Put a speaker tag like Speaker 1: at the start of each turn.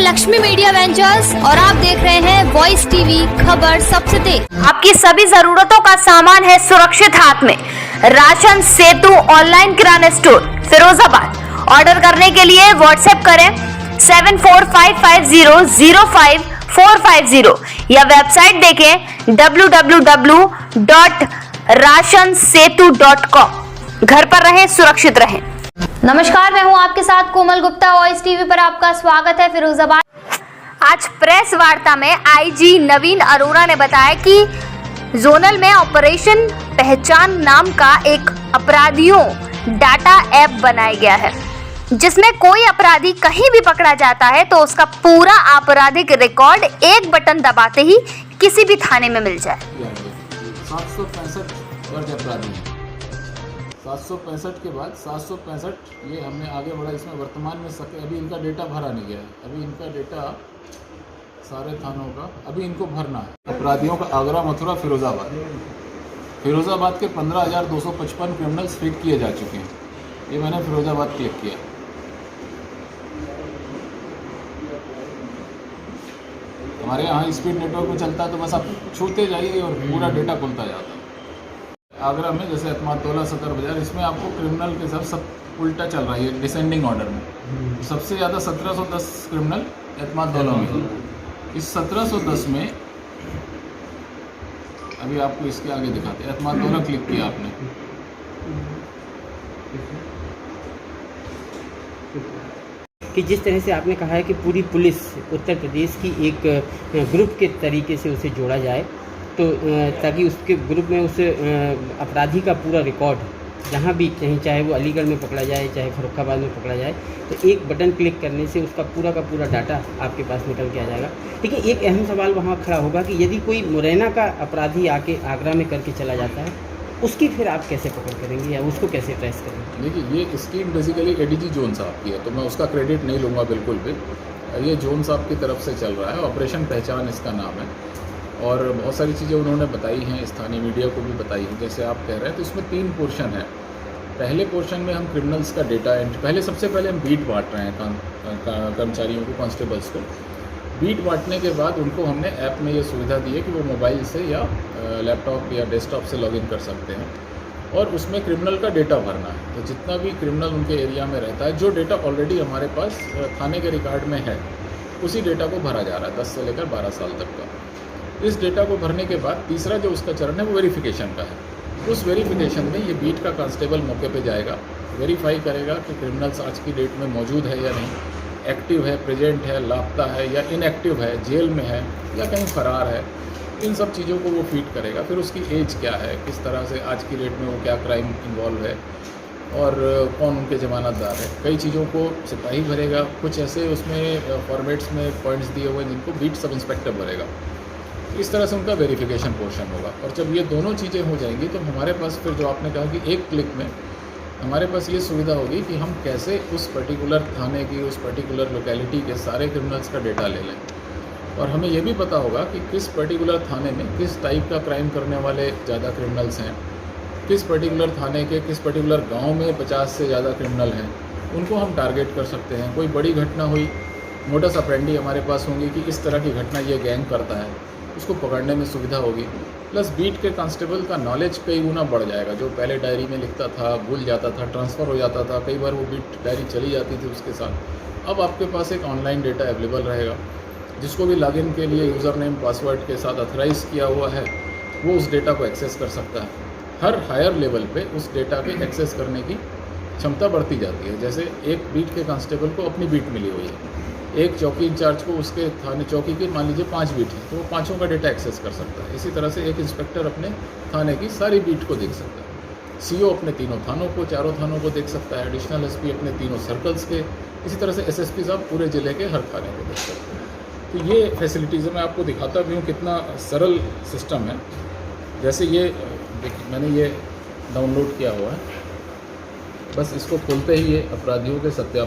Speaker 1: Lakshmi media ventures और आप देख रहे हैं वॉइस टीवी, खबर सबसे तेज।
Speaker 2: आपकी सभी जरूरतों का सामान है सुरक्षित हाथ में। राशन सेतु ऑनलाइन किराना स्टोर, फिरोजाबाद। ऑर्डर करने के लिए व्हाट्सएप करें 7455005450 या वेबसाइट देखें www.rasansetu.com। घर पर रहें, सुरक्षित रहें।
Speaker 1: नमस्कार, मैं हूं आपके साथ कोमल गुप्ता। वॉइस टीवी पर आपका स्वागत है। फिरोजाबाद
Speaker 2: आज प्रेस वार्ता में आईजी नवीन अरोड़ा ने बताया कि जोनल में ऑपरेशन पहचान नाम का एक अपराधियों डाटा ऐप बनाया गया है, जिसमें कोई अपराधी कहीं भी पकड़ा जाता है तो उसका पूरा आपराधिक रिकॉर्ड एक बटन दबाते ही किसी भी थाने में मिल जाए।
Speaker 3: 765 दर्ज अपराधी हैं। 765 के बाद 765 ये हमने आगे बढ़ा। इसमें वर्तमान में अभी इनका डेटा भरा नहीं गया है। अभी इनका डेटा सारे थानों का अभी इनको भरना है। अपराधियों का आगरा, मथुरा, फिरोजाबाद के 15,255 क्रिमिनल्स फिट किए जा चुके हैं। ये मैंने फिरोजाबाद क्लिक किया। हमारे यहाँ स्पीड नेटवर्क में चलता है तो बस आप छूते जाइए और पूरा डेटा खुलता जाता है। आगरा में जैसे एतमादौला, सदर बाजार, इसमें आपको क्रिमिनल के साथ सब उल्टा चल रहा है, डिसेंडिंग ऑर्डर में। सबसे ज़्यादा 1710 क्रिमिनल एतमादौला में। इस 1710 में अभी आपको इसके आगे दिखाते हैं। एतमादौला क्लिक किया आपने,
Speaker 4: कि जिस तरह से आपने कहा है कि पूरी पुलिस उत्तर प्रदेश की एक ग्रुप के तरीके से उसे जोड़ा जाए, तो ताकि उसके ग्रुप में उस अपराधी का पूरा रिकॉर्ड जहाँ भी कहीं, चाहे वो अलीगढ़ में पकड़ा जाए, चाहे फर्रुखाबाद में पकड़ा जाए, तो एक बटन क्लिक करने से उसका पूरा का पूरा डाटा आपके पास निकल के आ जाएगा। लेकिन एक अहम सवाल वहाँ खड़ा होगा कि यदि कोई मुरैना का अपराधी आके आगरा में करके चला जाता है, उसकी फिर आप कैसे पकड़ करेंगे या उसको कैसे ट्रेस करेंगे?
Speaker 3: देखिए, ये स्कीम बेसिकली एडीजी जोन साहब की है, तो मैं उसका क्रेडिट नहीं लूँगा बिल्कुल भी। ये जोन साहब की तरफ से चल रहा है। ऑपरेशन पहचान इसका नाम है और बहुत सारी चीज़ें उन्होंने बताई हैं, स्थानीय मीडिया को भी बताई हैं, जैसे आप कह रहे हैं। तो इसमें 3 पोर्शन है। पहले पोर्शन में हम क्रिमिनल्स का डेटा एंट्री, सबसे पहले हम बीट बांट रहे हैं कर्मचारियों को, कांस्टेबल्स को। बीट बांटने के बाद उनको हमने ऐप में ये सुविधा दी है कि वो मोबाइल से या लैपटॉप या डेस्कटॉप से लॉगिन कर सकते हैं और उसमें क्रिमिनल का डेटा भरना है। तो जितना भी क्रिमिनल उनके एरिया में रहता है, जो डेटा ऑलरेडी हमारे पास थाने के रिकॉर्ड में है, उसी डेटा को भरा जा रहा है 10 से लेकर 12 साल तक का। इस डेटा को भरने के बाद तीसरा जो उसका चरण है वो वेरिफिकेशन का है। उस वेरिफिकेशन में ये बीट का कांस्टेबल मौके पे जाएगा, वेरीफाई करेगा कि क्रिमिनल्स आज की डेट में मौजूद है या नहीं, एक्टिव है, प्रेजेंट है, लापता है या इनएक्टिव है, जेल में है या कहीं फरार है। इन सब चीज़ों को वो फीड करेगा। फिर उसकी एज क्या है, किस तरह से आज की डेट में वो क्या क्राइम इन्वॉल्व है और कौन उनके जमानतदार है। कई चीज़ों को सिपाही भरेगा, कुछ ऐसे उसमें फॉर्मेट्स में पॉइंट्स दिए हुए हैं जिनको बीट सब इंस्पेक्टर भरेगा। इस तरह से उनका वेरिफिकेशन पोर्शन होगा। और जब ये दोनों चीज़ें हो जाएंगी तो हमारे पास फिर जो आपने कहा कि एक क्लिक में हमारे पास ये सुविधा होगी कि हम कैसे उस पर्टिकुलर थाने की, उस पर्टिकुलर लोकेलिटी के सारे क्रिमिनल्स का डेटा ले लें। और हमें ये भी पता होगा कि किस पर्टिकुलर थाने में किस टाइप का क्राइम करने वाले ज़्यादा क्रिमिनल्स हैं, किस पर्टिकुलर थाने के किस पर्टिकुलर गाँव में 50 से ज़्यादा क्रिमिनल हैं, उनको हम टारगेट कर सकते हैं। कोई बड़ी घटना हुई, मोडस ऑपरेंडी हमारे पास होंगी कि इस तरह की घटना ये गैंग करता है, उसको पकड़ने में सुविधा होगी। प्लस बीट के कांस्टेबल का नॉलेज कई गुना बढ़ जाएगा। जो पहले डायरी में लिखता था, भूल जाता था, ट्रांसफ़र हो जाता था, कई बार वो बीट डायरी चली जाती थी उसके साथ। अब आपके पास एक ऑनलाइन डेटा अवेलेबल रहेगा। जिसको भी लॉगिन के लिए यूज़र नेम पासवर्ड के साथ ऑथराइज़ किया हुआ है, वो उस डेटा को एक्सेस कर सकता है। हर हायर लेवल पे उस डेटा के एक्सेस करने की क्षमता बढ़ती जाती है। जैसे एक बीट के कांस्टेबल को अपनी बीट मिली हुई है, एक चौकी इंचार्ज को उसके थाने चौकी के मान लीजिए 5 बीट है, तो वो 5 का डेटा एक्सेस कर सकता है। इसी तरह से एक इंस्पेक्टर अपने थाने की सारी बीट को देख सकता है। सीओ अपने तीनों थानों को, चारों थानों को देख सकता है। एडिशनल एसपी अपने तीनों सर्कल्स के, इसी तरह से एसएसपी साहब पूरे ज़िले के हर थाने को देख सकते हैं। तो ये फैसिलिटीज़ मैं आपको दिखाता भी हूँ कितना सरल सिस्टम है। जैसे ये देखिए, मैंने ये डाउनलोड किया हुआ है। बस इसको खोलते ही ये अपराधियों के सत्यापन